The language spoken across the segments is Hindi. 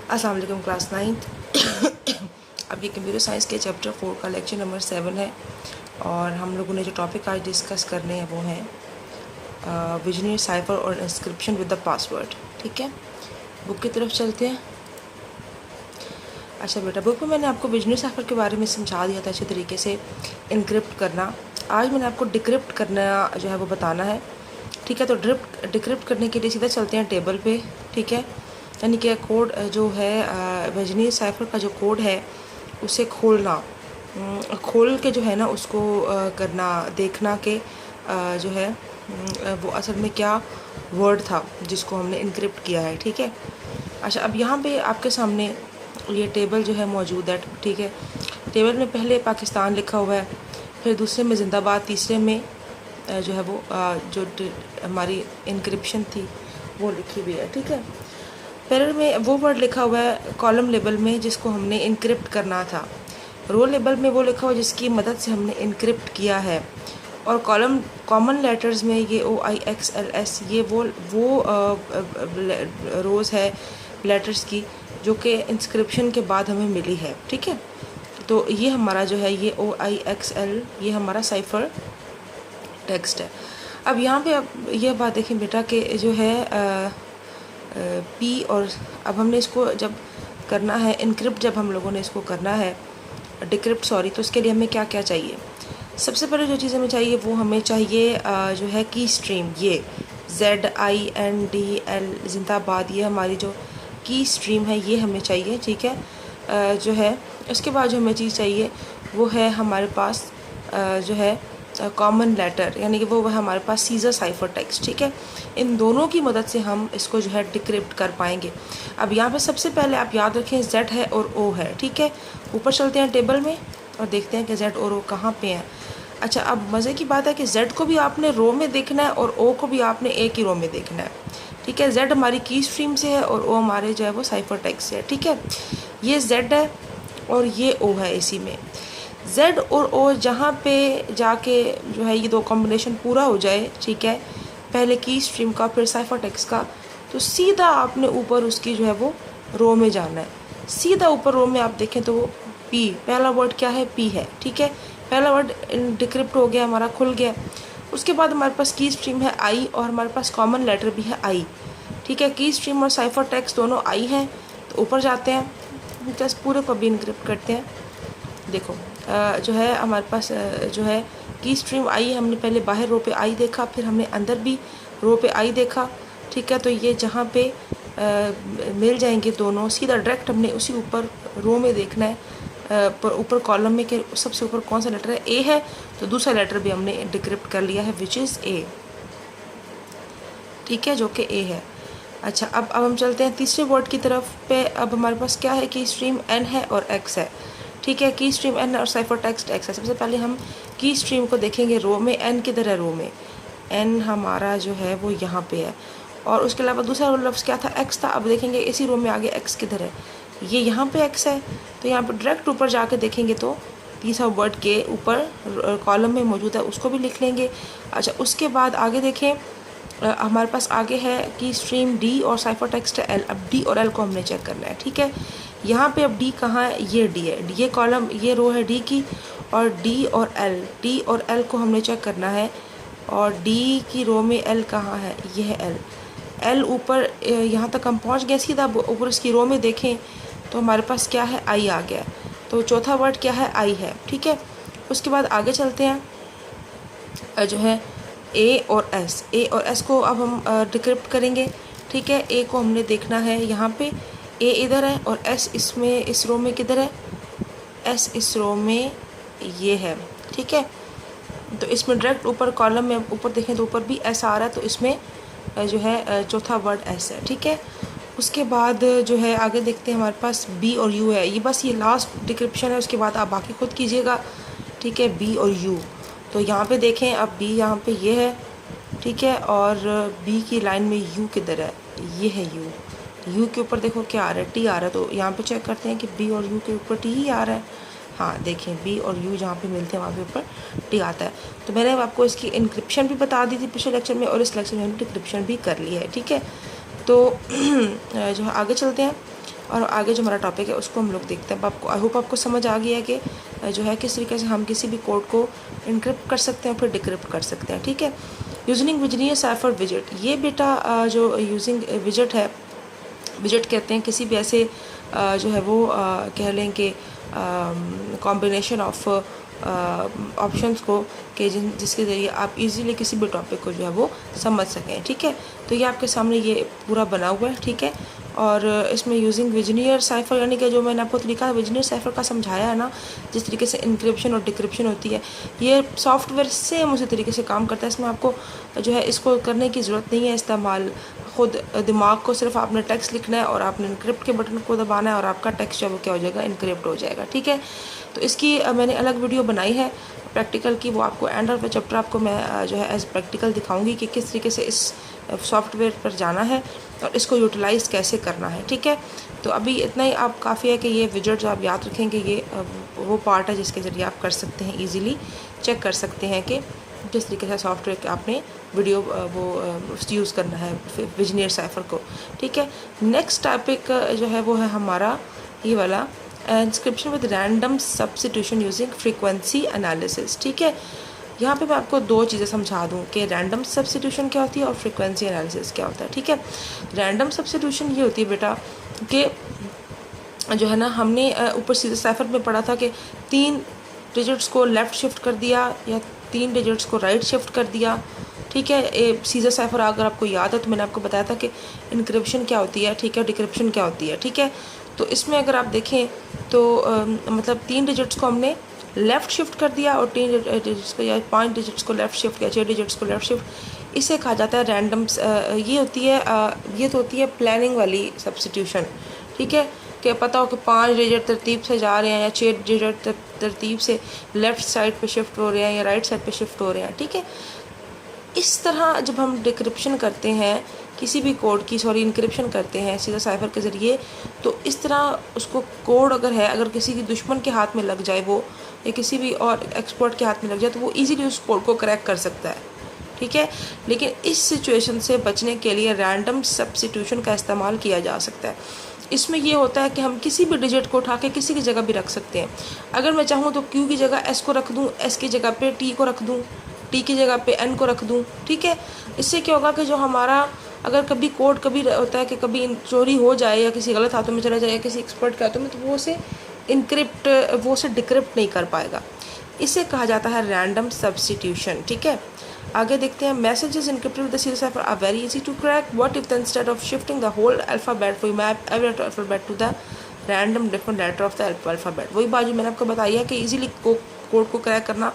अस्सलाम वालेकुम क्लास 9th। अब ये कंप्यूटर साइंस के चैप्टर 4 का लेक्चर नंबर 7 है और हम लोगों ने जो टॉपिक आज डिस्कस करने हैं वो है विजनरी साइफर और इंस्क्रिप्शन विद द पासवर्ड। ठीक है, बुक की तरफ चलते हैं। अच्छा बेटा, बुक में मैंने आपको विजनरी साइफर के बारे में समझा दिया था अच्छे तरीके से इनक्रिप्ट करना। आज मैंने आपको डिक्रिप्ट करना जो है वो बताना है। ठीक है, तो डिक्रिप्ट करने के लिए सीधा चलते हैं टेबल पे। ठीक है, यानी कि कोड जो है विजनरी साइफर का जो कोड है उसे खोल के जो है ना उसको करना, देखना कि जो है वो असल में क्या वर्ड था जिसको हमने इनक्रिप्ट किया है। ठीक है, अच्छा अब यहाँ पे आपके सामने ये टेबल जो है मौजूद है। ठीक है, टेबल में पहले पाकिस्तान लिखा हुआ है, फिर दूसरे में जिंदाबाद, तीसरे में जो है वो जो हमारी इनक्रिप्शन थी वो लिखी हुई है। ठीक है, पैरल में वो वर्ड लिखा हुआ है कॉलम लेबल में जिसको हमने इनक्रिप्ट करना था, रो लेबल में वो लिखा हुआ जिसकी मदद से हमने इनक्रिप्ट किया है, और कॉमन लेटर्स में ये OIXLS ये वो रोज़ है लेटर्स की जो कि इंस्क्रिप्शन के बाद हमें मिली है। ठीक है, तो ये हमारा जो है ये OIXL ये हमारा साइफर टेक्स्ट है। अब यहाँ पे अब ये बात देखें बेटा कि जो है पी, और अब हमने इसको जब करना है इनक्रिप्ट, जब हम लोगों ने इसको करना है डिक्रिप्ट सॉरी, तो उसके लिए हमें क्या क्या चाहिए। सबसे पहले जो चीज़ हमें चाहिए वो हमें चाहिए जो है की स्ट्रीम, ये ZINDL जिंदाबाद, ये हमारी जो की स्ट्रीम है ये हमें चाहिए। ठीक है, जो है उसके बाद जो हमें चीज़ चाहिए वो है हमारे पास जो है कॉमन लेटर, यानी कि वो हमारे पास सीजर साइफर टेक्स्ट। ठीक है, इन दोनों की मदद से हम इसको जो है डिक्रिप्ट कर पाएंगे। अब यहाँ पे सबसे पहले आप याद रखें Z है और O है। ठीक है, ऊपर चलते हैं टेबल में और देखते हैं कि Z और O कहाँ पे हैं। अच्छा, अब मज़े की बात है कि Z को भी आपने रो में देखना है और O को भी आपने एक ही रो में देखना है। ठीक है, Z हमारी की स्ट्रीम से है और O हमारे जो है वो साइफर टेक्स्ट से है। ठीक है, ये Z है और ये O है इसी में। Z और O जहाँ पे जाके जो है ये दो कॉम्बिनेशन पूरा हो जाए, ठीक है, पहले की स्ट्रीम का फिर साइफर टेक्स्ट का, तो सीधा आपने ऊपर उसकी जो है वो रो में जाना है। सीधा ऊपर रो में आप देखें तो वो P, पहला वर्ड क्या है, P है। ठीक है, पहला वर्ड डिक्रिप्ट हो गया हमारा, खुल गया। उसके बाद हमारे पास की स्ट्रीम है I और हमारे पास कॉमन लेटर भी है I। ठीक है, की स्ट्रीम और साइफर टेक्स्ट दोनों I हैं, तो ऊपर जाते हैं, जस्ट पूरे को भी इनक्रिप्ट करते हैं। देखो जो है हमारे पास जो है की स्ट्रीम आई, हमने पहले बाहर रो पे आई देखा, फिर हमने अंदर भी रो पे आई देखा। ठीक है, तो ये जहाँ पे मिल जाएंगे दोनों, सीधा डायरेक्ट हमने उसी ऊपर रो में देखना है, पर ऊपर कॉलम में कि सबसे ऊपर कौन सा लेटर है, A है, तो दूसरा लेटर भी हमने डिक्रिप्ट कर लिया है विच इज़ A। ठीक है, जो कि A है। अच्छा, अब हम चलते हैं तीसरे वर्ड की तरफ पे। अब हमारे पास क्या है, की स्ट्रीम N है और X है। ठीक है, की स्ट्रीम N और साइफर टेक्स्ट X है। सबसे पहले हम की स्ट्रीम को देखेंगे रो में, N किधर है रो में, N हमारा जो है वो यहाँ पे है, और उसके अलावा दूसरा लफ्ज़ क्या था, X था। अब देखेंगे इसी रो में आगे X किधर है, ये यहाँ पे X है, तो यहाँ पे डायरेक्ट ऊपर जाके देखेंगे तो तीसरा वर्ड के ऊपर कॉलम में मौजूद है, उसको भी लिख लेंगे। अच्छा, उसके बाद आगे देखें हमारे पास आगे है कि स्ट्रीम D और साइफर टेक्स्ट है L। अब D और L को हमने चेक करना है। ठीक है, यहाँ पे अब D कहाँ है, ये D है, ये कॉलम ये रो है D की, और D और L को हमने चेक करना है, और D की रो में L कहाँ है, ये है L ऊपर यहाँ तक हम पहुँच गए। सीधा ऊपर इसकी रो में देखें तो हमारे पास क्या है, I आ गया, तो चौथा वर्ड क्या है, I है। ठीक है, उसके बाद आगे चलते हैं जो है A और S को अब हम डिक्रिप्ट करेंगे। ठीक है, A को हमने देखना है यहाँ पे, A इधर है, और S इसमें इस रो में किधर है, S इस रो में ये है। ठीक है, तो इसमें डायरेक्ट ऊपर कॉलम में ऊपर देखें तो ऊपर भी S आ रहा है, तो इसमें जो है चौथा वर्ड S है। ठीक है, उसके बाद जो है आगे देखते हैं हमारे पास B और U है। ये बस ये लास्ट डिक्रिप्शन है, उसके बाद आप बाकी खुद कीजिएगा। ठीक है, B और U, तो यहाँ पे देखें अब B यहाँ पे ये है। ठीक है, और B की लाइन में U किधर है, ये है U के ऊपर देखो क्या आ रहा है, T आ रहा है, तो यहाँ पे चेक करते हैं कि B और U के ऊपर T ही आ रहा है। हाँ देखें, B और U जहाँ पे मिलते हैं वहाँ पे ऊपर T आता है। तो मैंने आपको इसकी इनक्रिप्शन भी बता दी थी पिछले लेक्चर में, और इस लेक्चर में हमने डिक्रिप्शन भी कर ली है। ठीक है, तो जो है आगे चलते हैं और आगे जो हमारा टॉपिक है उसको हम लोग देखते हैं। आपको आई होप आपको समझ आ गया है कि जो है किस तरीके से हम किसी भी कोड को इनक्रिप्ट कर सकते हैं फिर डिक्रिप्ट कर सकते हैं, ठीक है। यूजिंग विजनियर साइफर विजेट, ये बेटा जो यूजिंग विजेट है, विजेट कहते हैं किसी भी ऐसे जो है वो कह लें कि कॉम्बिनेशन ऑफ ऑप्शंस को कि जिसके ज़रिए आप इजीली किसी भी टॉपिक को जो है वो समझ सकें, ठीक है। तो ये आपके सामने ये पूरा बना हुआ है, ठीक है। और इसमें यूजिंग विजनियर साइफर, यानी कि जो मैंने आपको तरीका विजनियर साइफर का समझाया है ना, जिस तरीके से इंक्रिप्शन और डिक्रिप्शन होती है, ये सॉफ्टवेयर सेम उसी तरीके से काम करता है। इसमें आपको जो है इसको करने की ज़रूरत नहीं है इस्तेमाल, खुद दिमाग को सिर्फ आपने टेक्स्ट लिखना है और आपने इनक्रिप्ट के बटन को दबाना है और आपका टेक्स्ट जो है वो क्या हो जाएगा, इनक्रिप्ट हो जाएगा, ठीक है। तो इसकी मैंने अलग वीडियो बनाई है प्रैक्टिकल की, वो आपको एंड ऑफ द चैप्टर आपको मैं जो है एज प्रैक्टिकल दिखाऊंगी कि किस तरीके से इस सॉफ्टवेयर पर जाना है और इसको यूटिलाइज़ कैसे करना है, ठीक है। तो अभी इतना ही आप काफ़ी है कि ये विजेट्स आप याद रखें कि ये वो पार्ट है जिसके ज़रिए आप कर सकते हैं, ईज़िली चेक कर सकते हैं कि जिस तरीके से सॉफ्टवेयर के आपने वीडियो वो यूज़ करना है विजनियर साइफर को, ठीक है। नेक्स्ट टॉपिक जो है वो है हमारा ये वाला inscription with random substitution using frequency analysis, ठीक है। यहाँ पे मैं आपको दो चीज़ें समझा दूँ कि रैंडम सब्स्टिट्यूशन क्या होती है और फ्रीक्वेंसी एनालिसिस क्या होता है, ठीक है। रैंडम सब्स्टिट्यूशन ये होती है बेटा कि जो है ना हमने ऊपर सीधे साइफर में पढ़ा था कि 3 डिजिट्स को लेफ़्ट शिफ्ट कर दिया या 3 डिजिट्स को राइट शिफ्ट कर दिया, ठीक है। सीजर साइफर अगर आपको याद है तो मैंने आपको बताया था कि इनक्रिप्शन क्या होती है, ठीक है, डिक्रिप्शन क्या होती है, ठीक है। तो इसमें अगर आप देखें तो मतलब 3 डिजिट्स को हमने लेफ़्ट शिफ्ट कर दिया और 3 डिजिट्स को या 5 डिजिट्स को लेफ़्ट शिफ्ट या 6 डिजिट्स को लेफ़्ट शिफ्ट, इसे कहा जाता है रैंडम। ये होती है ये तो होती है प्लानिंग वाली सब्स्टिट्यूशन, ठीक है, कि पता हो कि 5 डिजिट तरतीब से जा रहे हैं या 6 डिजिट तरतीब से लेफ़्ट साइड पे शिफ्ट हो रहे हैं या राइट साइड पे शिफ्ट हो रहे हैं, ठीक है। इस तरह जब हम डिक्रिप्शन करते हैं किसी भी कोड की, सॉरी इनक्रिप्शन करते हैं सीधा साइफर के ज़रिए, तो इस तरह उसको कोड अगर है, अगर किसी की दुश्मन के हाथ में लग जाए वो या किसी भी और एक्सपर्ट के हाथ में लग जाए तो वो इजीली उस कोड को क्रैक कर सकता है, ठीक है। लेकिन इस सिचुएशन से बचने के लिए रैंडम सब्स्टिट्यूशन का इस्तेमाल किया जा सकता है। इसमें ये होता है कि हम किसी भी डिजिट को उठा के किसी की जगह भी रख सकते हैं। अगर मैं चाहूँ तो क्यू की जगह एस को रख दूँ, एस की जगह पे टी को रख दूँ, टी की जगह पे एन को रख दूँ, ठीक है। इससे क्या होगा कि जो हमारा अगर कभी कोड कभी होता है कि कभी चोरी हो जाए या किसी गलत हाथों में चला जाए या किसी एक्सपर्ट के हाथों में, तो वो उसे इनक्रिप्ट वो उसे डिक्रिप्ट नहीं कर पाएगा। इसे कहा जाता है रैंडम सब्स्टिट्यूशन, ठीक है। आगे देखते हैं, messages encrypted with the serial cipher are very easy to crack. What if the instead of shifting the whole alphabet we map every alphabet to the random different letter of the alphabet. वही बात जो मैंने आपको बताई है कि इजीली कोड को क्रैक करना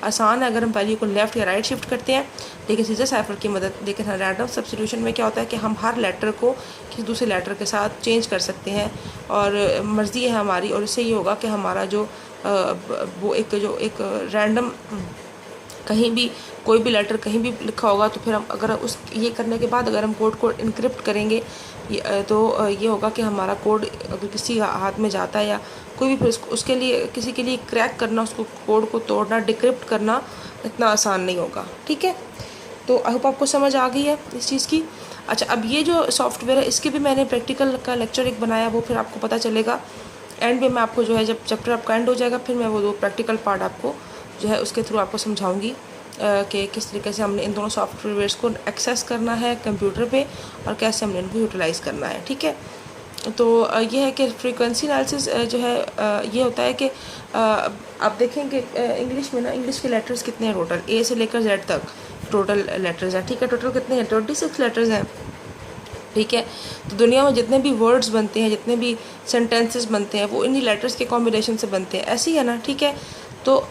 आसान है अगर हम वैल्यू को लेफ़्ट या राइट शिफ्ट करते हैं, लेकिन सीजर साइफर की मदद, लेकिन रैंडम सब्स्टिट्यूशन में क्या होता है कि हम हर लेटर को किसी दूसरे लेटर के साथ चेंज कर सकते हैं और मर्ज़ी है हमारी। और इससे ये होगा कि हमारा जो वो एक रैंडम कहीं भी कोई भी लेटर कहीं भी लिखा होगा तो फिर हम अगर उस ये करने के बाद अगर हम कोड को इनक्रिप्ट करेंगे तो ये होगा कि हमारा कोड अगर किसी हाथ में जाता है या कोई भी, फिर उसके लिए किसी के लिए क्रैक करना, उसको कोड को तोड़ना, डिक्रिप्ट करना इतना आसान नहीं होगा, ठीक है। तो आई होप आपको समझ आ गई है इस चीज़ की। अच्छा, अब ये जो सॉफ्टवेयर है इसके भी मैंने प्रैक्टिकल का लेक्चर एक बनाया, वो फिर आपको पता चलेगा एंड में। मैं आपको जो है जब चैप्टर आपका एंड हो जाएगा फिर मैं वो 2 प्रैक्टिकल पार्ट आपको जो है उसके थ्रू आपको समझाऊंगी कि किस तरीके से हमने इन दोनों सॉफ्टवेयर्स को एक्सेस करना है कंप्यूटर पे और कैसे हमने इनको यूटिलाइज़ करना है, ठीक है। तो ये है कि फ्रीक्वेंसी एनालिसिस जो है ये होता है कि आप देखेंगे इंग्लिश में ना, इंग्लिश के लेटर्स कितने हैं टोटल, ए से लेकर जेड तक टोटल लेटर्स हैं, ठीक है। टोटल कितने हैं, 26 लेटर्स हैं, ठीक है। तो दुनिया में जितने भी वर्ड्स बनते हैं, जितने भी सेंटेंसेस बनते हैं, वो इन्हीं लेटर्स के कॉम्बिनेशन से बनते हैं, ऐसे ही है ना, ठीक है। तो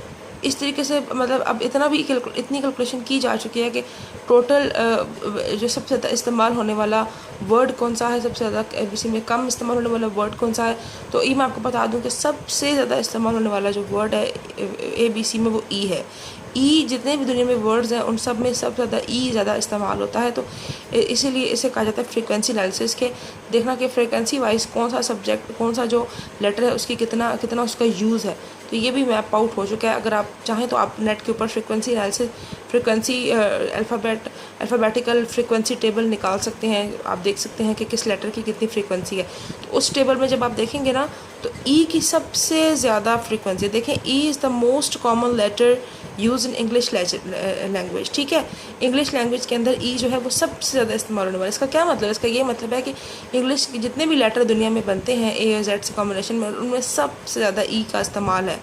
इस तरीके से मतलब अब इतनी कैलकुलेशन की जा चुकी है कि टोटल जो सबसे ज़्यादा इस्तेमाल होने वाला वर्ड कौन सा है, सबसे ज़्यादा ABC में कम इस्तेमाल होने वाला वर्ड कौन सा है। तो ये मैं आपको बता दूं कि सबसे ज़्यादा इस्तेमाल होने वाला जो वर्ड है ABC में वो E है। ई जितने भी दुनिया में वर्ड्स हैं उन सब में सबसे ज़्यादा ई ज़्यादा इस्तेमाल होता है। तो इसीलिए इसे कहा जाता है फ्रीक्वेंसी एनालिसिस के देखना कि फ्रीक्वेंसी वाइज कौन सा सब्जेक्ट, कौन सा जो लेटर है उसकी कितना उसका यूज़ है। तो ये भी मैप आउट हो चुका है। अगर आप चाहें तो आप नेट के ऊपर frequency frequency alphabetical frequency table निकाल सकते हैं। आप देख सकते हैं कि किस लेटर की कितनी फ्रिक्वेंसी है। तो उस टेबल में जब आप देखेंगे ना तो ई की सबसे ज़्यादा फ्रिक्वेंसी, देखें e is the most common letter use in English language. ठीक है, इंग्लिश लैंग्वेज के अंदर ई जो है वो सबसे ज़्यादा इस्तेमाल होने वाला है। इसका क्या मतलब है? इसका ये मतलब है कि इंग्लिश के जितने भी लेटर दुनिया में बनते हैं ए और जेड से कॉम्बिनेशन में, उनमें सबसे ज़्यादा ई का इस्तेमाल है।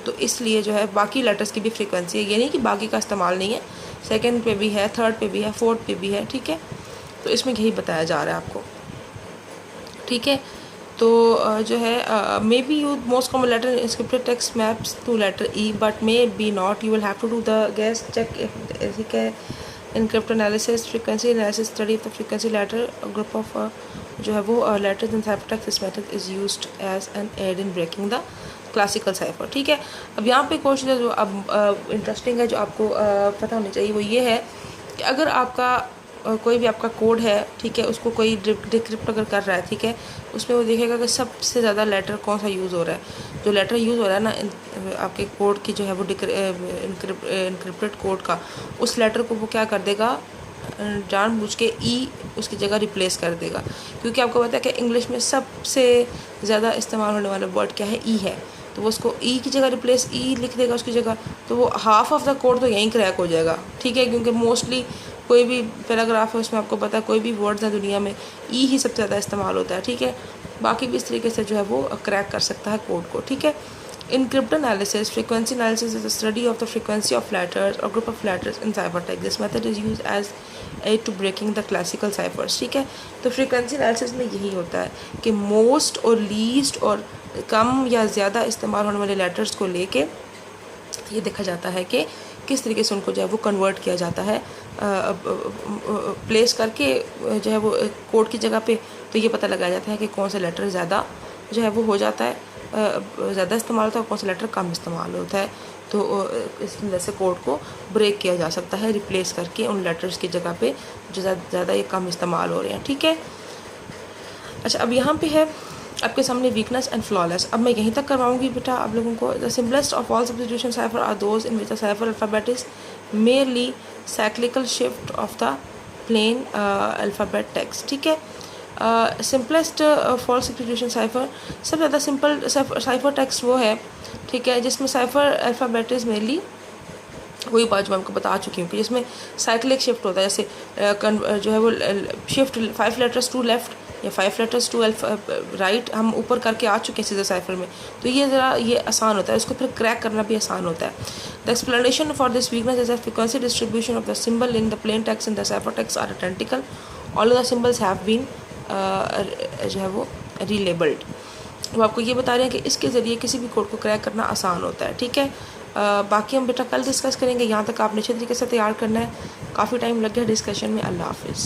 तो इसलिए जो है बाकी लेटर्स की भी फ्रीक्वेंसी है, ये नहीं कि बाकी का इस्तेमाल नहीं है, सेकंड पे भी है, थर्ड पे भी है, फोर्थ पे भी है। ठीक है, तो इसमें यही बताया जा रहा है आपको। ठीक है, तो जो है maybe you most common letter in scripted text maps to letter e but maybe not. You will have to do the guess check. ठीक है, in cryptanalysis frequency analysis study of the frequency letter group of जो है वो letters in cipher text. This method is used as an aid in breaking the classical cipher. ठीक है, अब यहाँ पे क्वेश्चन जो अब इंटरेस्टिंग है, जो आपको पता होनी चाहिए, वो ये है कि अगर आपका कोई भी आपका कोड है, ठीक है, उसको कोई डिक्रिप्ट अगर कर रहा है, ठीक है, उसमें वो देखेगा कि सबसे ज़्यादा लेटर कौन सा यूज़ हो रहा है। जो लेटर यूज़ हो रहा है ना आपके कोड की जो है वो इनक्रिप्टेड कोड का, उस लेटर को वो क्या कर देगा, जानबूझ के ई उसकी जगह रिप्लेस कर देगा। क्योंकि आपको पता है कि इंग्लिश में सबसे ज़्यादा इस्तेमाल होने वाला वर्ड क्या है, ई है। तो वो उसको ई की जगह रिप्लेस ई लिख देगा उसकी जगह, तो वो हाफ ऑफ द कोड तो यहीं क्रैक हो जाएगा। ठीक है, क्योंकि मोस्टली कोई भी पैराग्राफ है उसमें आपको पता है कोई भी वर्ड्स है दुनिया में ई ही सबसे ज़्यादा इस्तेमाल होता है। ठीक है, बाकी भी इस तरीके से जो है वो क्रैक कर सकता है कोड को। ठीक है, in cryptanalysis, frequency analysis is the study of the frequency of letters or group of letters in ciphertext. This method is used as aid to breaking the classical ciphers. ठीक है, तो frequency analysis में यही होता है कि most और least और कम या ज़्यादा इस्तेमाल होने वाले लेटर्स को लेके ये देखा जाता है कि किस तरीके से उनको जो है वो कन्वर्ट किया जाता है, प्लेस करके जो है वो कोड की जगह पे। तो ये पता लगाया जाता है कि कौन सा लेटर ज़्यादा जो है वो हो जाता है, ज़्यादा इस्तेमाल होता है, कौन सा लेटर कम इस्तेमाल होता है। तो इस तरह से कोड को ब्रेक किया जा सकता है, रिप्लेस करके उन लेटर्स की जगह पे जो ज़्यादा ये कम इस्तेमाल हो रहे हैं। ठीक है, अच्छा, अब यहाँ पे है आपके सामने वीकनेस एंड फ्लॉलेस। अब मैं यहीं तक करवाऊंगी बेटा आप लोगों को। The simplest of all substitution cipher are those in which the cipher alphabet is merely cyclical shift of the plain alphabet text. ठीक है, सिंपलेस्ट फॉल्स सब्स्टिट्यूशन साइफर, सबसे ज़्यादा सिंपल साइफर टेक्स्ट वो है, ठीक है, जिसमें साइफर अल्फ़ाबेट इज़ मेनली वही बात जो मैं आपको बता चुकी हूँ कि जिसमें साइक्लिक शिफ्ट होता है। जैसे जो है वो शिफ्ट 5 लेटर्स टू लेफ़्ट या 5 लेटर्स टू राइट हम ऊपर करके आ चुके हैं सीधे साइफर में, तो ये ज़रा ये आसान होता है, इसको फिर क्रैक करना भी आसान होता है। The explanation for this weakness is the frequency distribution of the symbol in the plain text in the cipher text are identical, all the symbols have been जो है वो रीलेबल्ड। वो आपको ये बता रहे हैं कि इसके ज़रिए किसी भी कोड को क्रैक करना आसान होता है। ठीक है, बाकी हम बेटा कल डिस्कस करेंगे। यहाँ तक आपने अच्छे तरीके से तैयार करना है, काफ़ी टाइम लग गया डिस्कशन में। अल्लाह हाफिज़।